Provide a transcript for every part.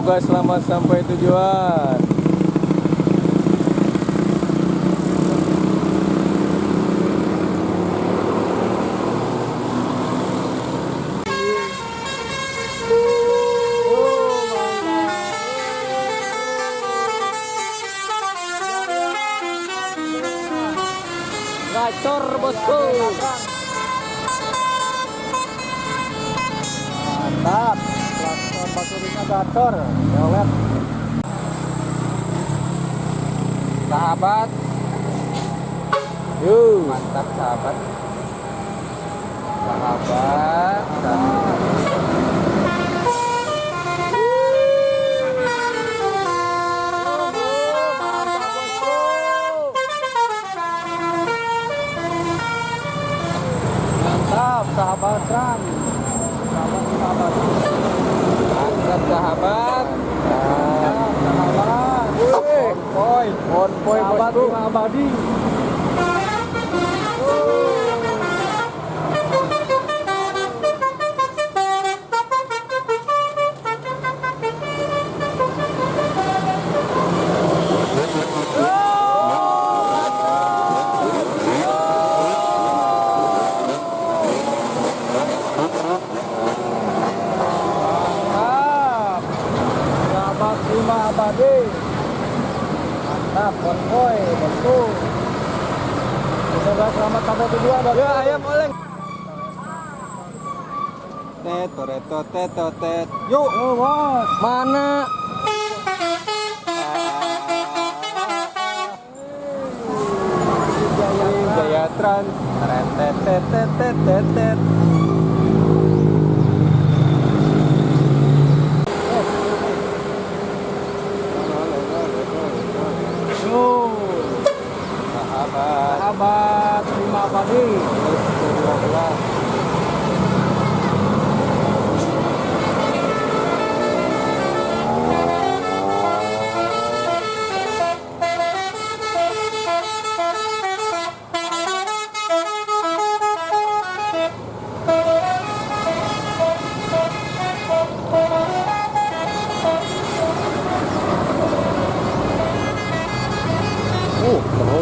Semoga selamat sampai tujuan. Gacor bosku. Mantap. Traktor baturinya gacor. Lewat. Sahabat. Mantap sahabat. Sahabat. Sahabatan, sahabat, mantap sahabat, sahabat, konvoy bosku, abadi. Abadi, mantap konvoy bosku. Semoga selamat sampai tujuan bosku. Ya ayam oleng. Tet. Yuk, bos. Mana? Jaya Trans. Tet. Sahabat Prima Abadi.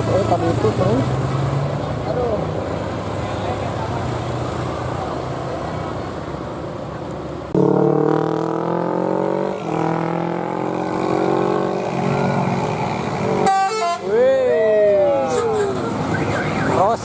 Terus tadi itu terus. Aduh. Wih. Terus.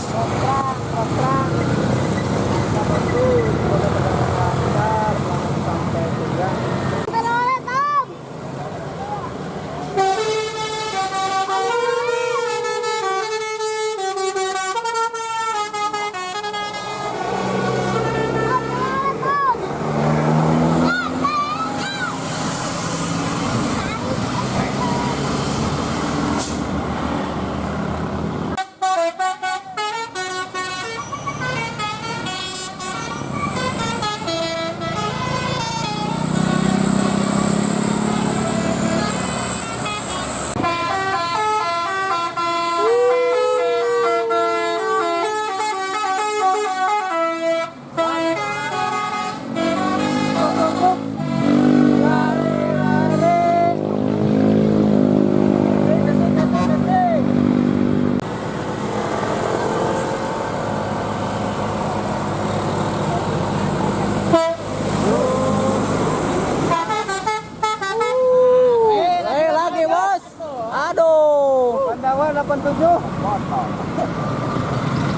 Pandawa 87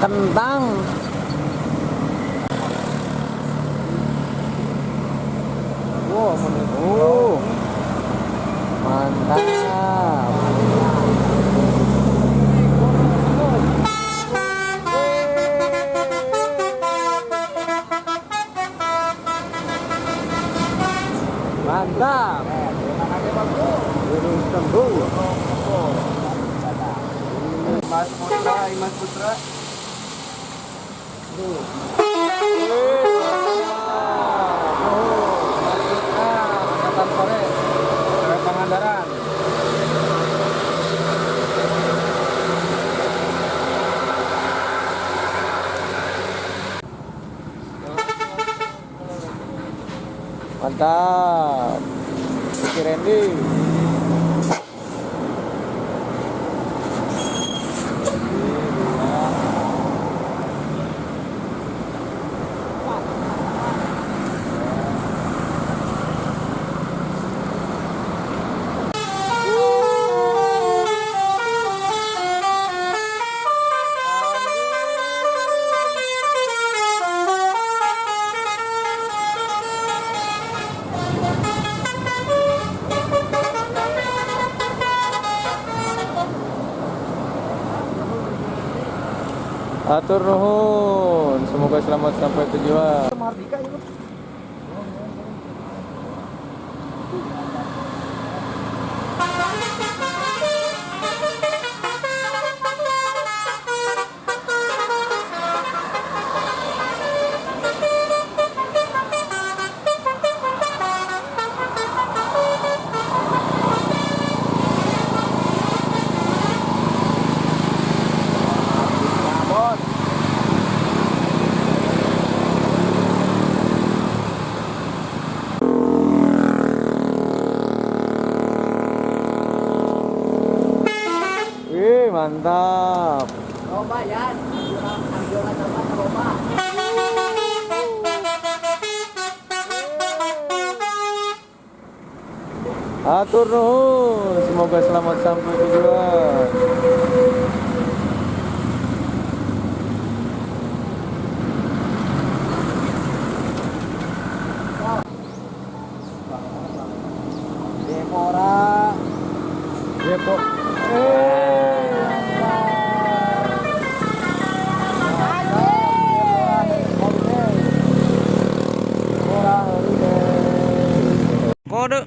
kentang. Wow, mantap. Mantap. Mas Putra. Angkatan sore, Pangandaran. Mantap. Ki Randy. Atur nuhun, semoga selamat sampai tujuan. Mardika itu. Wih, mantap. Coba ya, anjuran sama coba. Atur nuhun, semoga selamat sampai tujuan. Demora. Depok. Kode